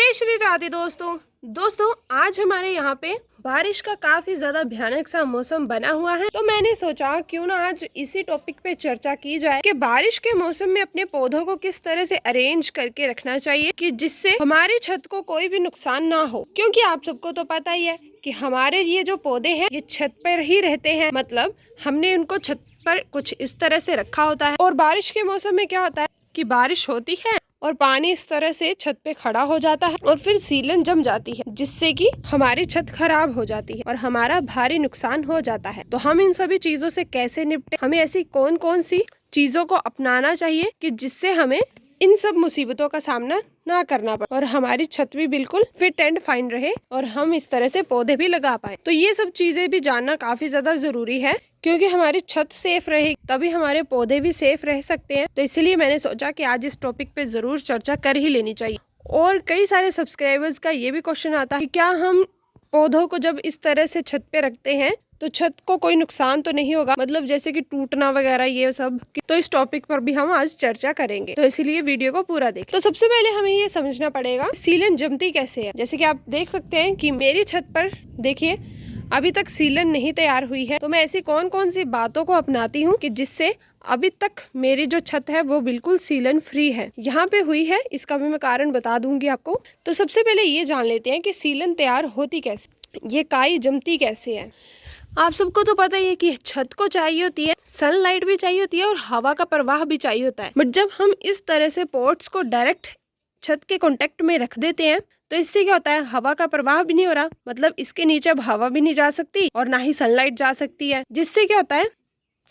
जय श्री राधे दोस्तों आज हमारे यहाँ पे बारिश का काफी ज्यादा भयानक सा मौसम बना हुआ है। तो मैंने सोचा क्यों ना आज इसी टॉपिक पे चर्चा की जाए कि बारिश के मौसम में अपने पौधों को किस तरह से अरेंज करके रखना चाहिए कि जिससे हमारी छत को कोई भी नुकसान ना हो। क्योंकि आप सबको तो पता ही है कि हमारे ये जो पौधे हैं ये छत पर ही रहते हैं, मतलब हमने उनको छत पर कुछ इस तरह से रखा होता है। और बारिश के मौसम में क्या होता है कि बारिश होती है और पानी इस तरह से छत पे खड़ा हो जाता है और फिर सीलन जम जाती है, जिससे कि हमारी छत खराब हो जाती है और हमारा भारी नुकसान हो जाता है। तो हम इन सभी चीजों से कैसे निपटे, हमें ऐसी कौन कौन सी चीजों को अपनाना चाहिए कि जिससे हमें इन सब मुसीबतों का सामना ना करना पड़े और हमारी छत भी बिल्कुल फिट एंड फाइन रहे और हम इस तरह से पौधे भी लगा पाए। तो ये सब चीजें भी जानना काफी ज्यादा जरूरी है, क्योंकि हमारी छत सेफ रहेगी तभी हमारे पौधे भी सेफ रह सकते हैं। तो इसलिए मैंने सोचा कि आज इस टॉपिक पे जरूर चर्चा कर ही लेनी चाहिए। और कई सारे सब्सक्राइबर्स का ये भी क्वेश्चन आता है कि क्या हम पौधों को जब इस तरह से छत पे रखते हैं तो छत को कोई नुकसान तो नहीं होगा, मतलब जैसे कि टूटना वगैरह ये सब। तो इस टॉपिक पर भी हम आज चर्चा करेंगे, तो इसलिए वीडियो को पूरा देखें। तो सबसे पहले हमें ये समझना पड़ेगा सीलन जमती कैसे है। जैसे कि आप देख सकते हैं कि मेरी छत पर देखिए अभी तक सीलन नहीं तैयार हुई है। तो मैं ऐसी कौन कौन सी बातों को अपनाती हूँ कि जिससे अभी तक मेरी जो छत है वो बिल्कुल सीलन फ्री है। यहाँ पे हुई है, इसका भी मैं कारण बता दूंगी आपको। तो सबसे पहले ये जान लेते हैं कि सीलन तैयार होती कैसे, ये काई जमती कैसे है। आप सबको तो पता ही है कि छत को चाहिए होती है सनलाइट भी चाहिए होती है और हवा का प्रवाह भी चाहिए होता है। बट जब हम इस तरह से पॉट्स को डायरेक्ट छत के कांटेक्ट में रख देते हैं तो इससे क्या होता है, हवा का प्रवाह भी नहीं हो रहा, मतलब इसके नीचे अब हवा भी नहीं जा सकती और ना ही सनलाइट जा सकती है। जिससे क्या होता है,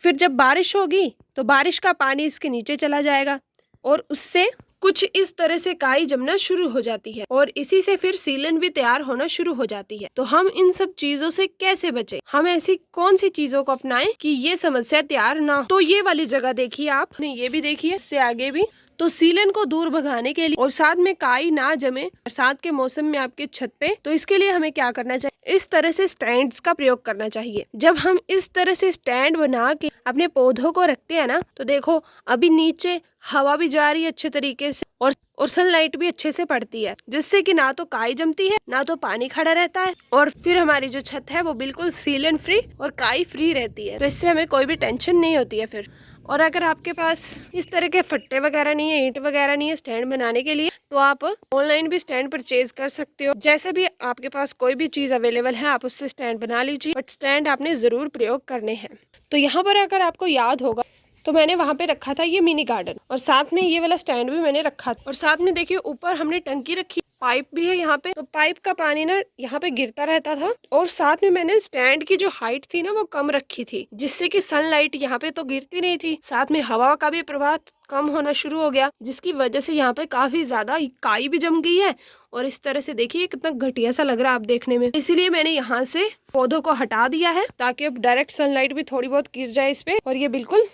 फिर जब बारिश होगी तो बारिश का पानी इसके नीचे चला जाएगा और उससे कुछ इस तरह से काई जमना शुरू हो जाती है और इसी से फिर सीलन भी तैयार होना शुरू हो जाती है। तो हम इन सब चीजों से कैसे बचें, हम ऐसी कौन सी चीजों को अपनाएं कि ये समस्या तैयार ना हो। तो ये वाली जगह देखिए, आपने ये भी देखिए, इससे आगे भी। तो सीलन को दूर भगाने के लिए और साथ में काई ना जमे बरसात के मौसम में आपके छत पे, तो इसके लिए हमें क्या करना चाहिए, इस तरह से स्टैंड्स का प्रयोग करना चाहिए। जब हम इस तरह से स्टैंड बना के अपने पौधों को रखते हैं ना, तो देखो अभी नीचे हवा भी जा रही है अच्छे तरीके से और सनलाइट भी अच्छे से पड़ती है, जिससे कि ना तो काई जमती है ना तो पानी खड़ा रहता है और फिर हमारी जो छत है वो बिल्कुल सीलन फ्री और काई फ्री रहती है। तो इससे हमें कोई भी टेंशन नहीं होती है फिर। और अगर आपके पास इस तरह के फट्टे वगैरह नहीं है, ईंट वगैरह नहीं है स्टैंड बनाने के लिए, तो आप ऑनलाइन भी स्टैंड परचेज कर सकते हो। जैसे भी आपके पास कोई भी चीज अवेलेबल है आप उससे स्टैंड बना लीजिए, बट स्टैंड आपने जरूर प्रयोग करने हैं। तो यहाँ पर अगर आपको याद होगा तो मैंने वहाँ पे रखा था ये मिनी गार्डन और साथ में ये वाला स्टैंड भी मैंने रखा था और साथ में देखिए ऊपर हमने टंकी रखी, पाइप भी है यहाँ पे। तो पाइप का पानी ना यहाँ पे गिरता रहता था और साथ में मैंने स्टैंड की जो हाइट थी ना वो कम रखी थी, जिससे कि सनलाइट यहाँ पे तो गिरती नहीं थी, साथ में हवा का भी प्रवाह कम होना शुरू हो गया, जिसकी वजह से यहाँ पे काफी ज्यादा काई भी जम गई है और इस तरह से देखिए कितना घटिया सा लग रहा है आप देखने में। इसीलिए मैंने यहाँ से पौधों को हटा दिया है ताकि अब डायरेक्ट सनलाइट भी थोड़ी बहुत गिर जाए इस पे और ये बिल्कुल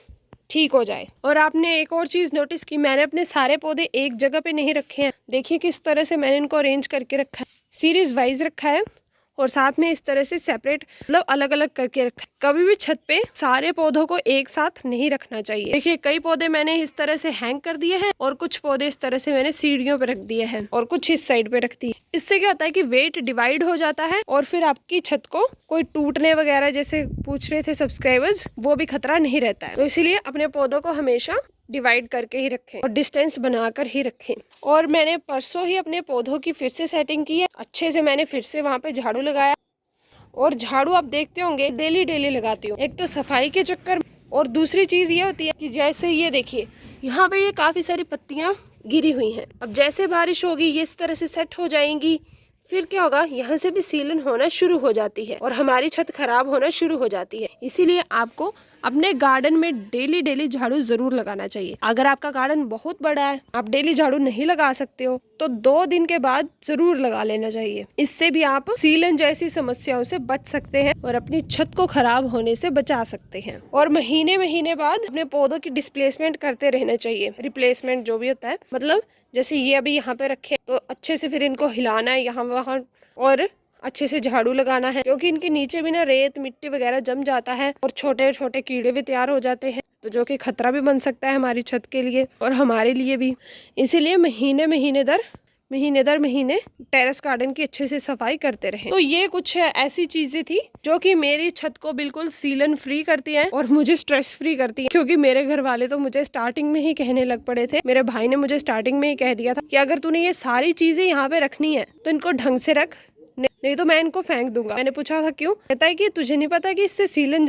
ठीक हो जाए। और आपने एक और चीज नोटिस की, मैंने अपने सारे पौधे एक जगह पे नहीं रखे हैं। देखिए किस तरह से मैंने इनको अरेंज करके रखा है, सीरीज वाइज रखा है और साथ में इस तरह से सेपरेट, मतलब अलग अलग करके रखा है। कभी भी छत पे सारे पौधों को एक साथ नहीं रखना चाहिए। देखिए कई पौधे मैंने इस तरह से हैंग कर दिए हैं और कुछ पौधे इस तरह से मैंने सीढ़ियों पे रख दिए हैं और कुछ इस साइड पे रख दिए। इससे क्या होता है कि वेट डिवाइड हो जाता है और फिर आपकी छत को कोई टूटने वगैरह, जैसे पूछ रहे थे सब्सक्राइबर्स, वो भी खतरा नहीं रहता है। तो इसीलिए अपने पौधों को हमेशा डिवाइड करके ही रखें और डिस्टेंस बनाकर ही रखें। और मैंने परसों ही अपने पौधों की फिर से सेटिंग की है अच्छे से, मैंने फिर से वहाँ पे झाड़ू लगाया और झाड़ू आप देखते होंगे डेली लगाती हूँ, एक तो सफाई के चक्कर में और दूसरी चीज ये होती है कि जैसे ये देखिए यहाँ पे ये काफी सारी पत्तियां गिरी हुई हैं। अब जैसे बारिश होगी ये इस तरह से सेट हो जाएंगी, फिर क्या होगा, यहाँ से भी सीलन होना शुरू हो जाती है और हमारी छत खराब होना शुरू हो जाती है। इसीलिए आपको अपने गार्डन में डेली झाड़ू जरूर लगाना चाहिए। अगर आपका गार्डन बहुत बड़ा है, आप डेली झाड़ू नहीं लगा सकते हो, तो 2 दिन के बाद जरूर लगा लेना चाहिए। इससे भी आप सीलन जैसी समस्याओं से बच सकते हैं और अपनी छत को खराब होने से बचा सकते हैं। और महीने बाद अपने पौधों की डिस्प्लेसमेंट करते रहना चाहिए, रिप्लेसमेंट जो भी होता है, मतलब जैसे ये अभी यहाँ पे रखे तो अच्छे से फिर इनको हिलाना है यहाँ वहाँ और अच्छे से झाड़ू लगाना है, क्योंकि इनके नीचे भी ना रेत मिट्टी वगैरह जम जाता है और छोटे छोटे कीड़े भी तैयार हो जाते हैं, तो जो कि खतरा भी बन सकता है हमारी छत के लिए और हमारे लिए भी। इसीलिए महीने दर महीने दर महीने टेरेस गार्डन की अच्छे से सफाई करते रहे। तो ये कुछ ऐसी चीजें थी जो कि मेरी छत को बिल्कुल सीलन फ्री करती है और मुझे स्ट्रेस फ्री करती है, क्योंकि मेरे घर वाले तो मुझे स्टार्टिंग में ही कहने लग पड़े थे। मेरे भाई ने मुझे स्टार्टिंग में ही कह दिया था कि अगर तूने ये सारी चीजें यहाँ पे रखनी है तो इनको ढंग से रख, नहीं तो मैं इनको फेंक दूंगा। मैंने पूछा था क्यों? कहता है कि तुझे नहीं पता कि इससे सीलन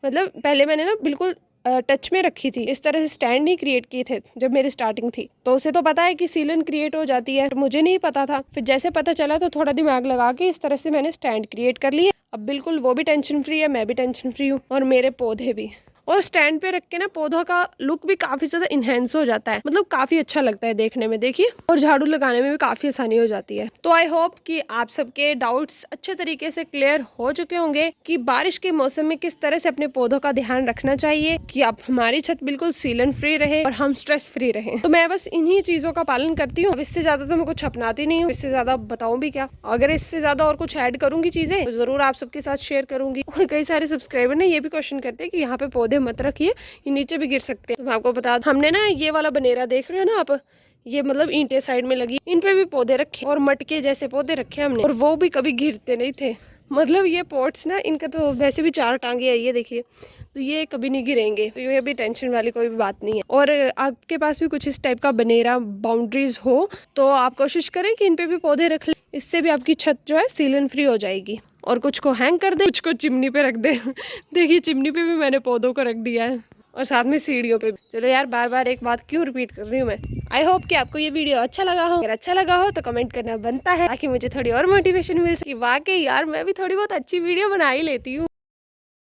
मतलब पहले मैंने ना बिल्कुल टच में रखी थी, इस तरह से स्टैंड नहीं क्रिएट किए थे जब मेरी स्टार्टिंग थी, तो उसे तो पता है कि सीलन क्रिएट हो जाती है, मुझे नहीं पता था। फिर जैसे पता चला तो थोड़ा दिमाग लगा के इस तरह से मैंने स्टैंड क्रिएट कर ली है। अब बिल्कुल वो भी टेंशन फ्री है, मैं भी टेंशन फ्री हूँ और मेरे पौधे भी। और स्टैंड पे रख के ना पौधों का लुक भी काफी ज्यादा इनहेंस हो जाता है, मतलब काफी अच्छा लगता है देखने में, देखिए। और झाड़ू लगाने में भी काफी आसानी हो जाती है। तो आई होप कि आप सबके डाउट्स अच्छे तरीके से क्लियर हो चुके होंगे कि बारिश के मौसम में किस तरह से अपने पौधों का ध्यान रखना चाहिए कि आप हमारी छत बिल्कुल सीलन फ्री रहे और हम स्ट्रेस फ्री रहे। तो मैं बस इन्हीं चीजों का पालन करती हूँ। अब इससे ज्यादा तो मैं कुछ अपनाती नहीं हूँ, इससे ज्यादा बताऊँ भी क्या। अगर इससे ज्यादा और कुछ ऐड करूंगी चीजें तो जरूर आप सबके साथ शेयर करूंगी। और कई सारे सब्सक्राइबर ने ये भी क्वेश्चन करते हैं कि यहाँ पे पौधे मत रखिए, ये नीचे भी गिर सकते हैं। तो मैं आपको बता दूं, हमने ना ये वाला बनेरा देख रहे हो ना आप, ये मतलब ईंटें साइड में लगी, इन पे भी पौधे रखे और मटके जैसे पौधे रखे हमने, और वो भी कभी गिरते नहीं थे। मतलब ये पॉट्स ना, इनका तो वैसे भी 4 टांगे है, ये देखिए, तो ये कभी नहीं गिरेंगे, तो ये भी टेंशन वाली कोई भी बात नहीं है। और आपके पास भी कुछ इस टाइप का बनेरा बाउंड्रीज हो तो आप कोशिश करें कि इन पे भी पौधे रख लें, इससे भी आपकी छत जो है सीलन फ्री हो जाएगी। और कुछ को हैंग कर दे, कुछ को चिमनी पे रख दे। देखिए चिमनी पे भी मैंने पौधों को रख दिया है और साथ में सीढ़ियों पे भी। चलो यार, बार बार एक बात क्यों रिपीट कर रही हूँ मैं। आई होप कि आपको ये वीडियो अच्छा लगा हो। अगर अच्छा लगा हो तो कमेंट करना बनता है, ताकि मुझे थोड़ी और मोटिवेशन मिल सके। वाकई यार, मैं भी थोड़ी बहुत अच्छी वीडियो बना ही लेती हूँ।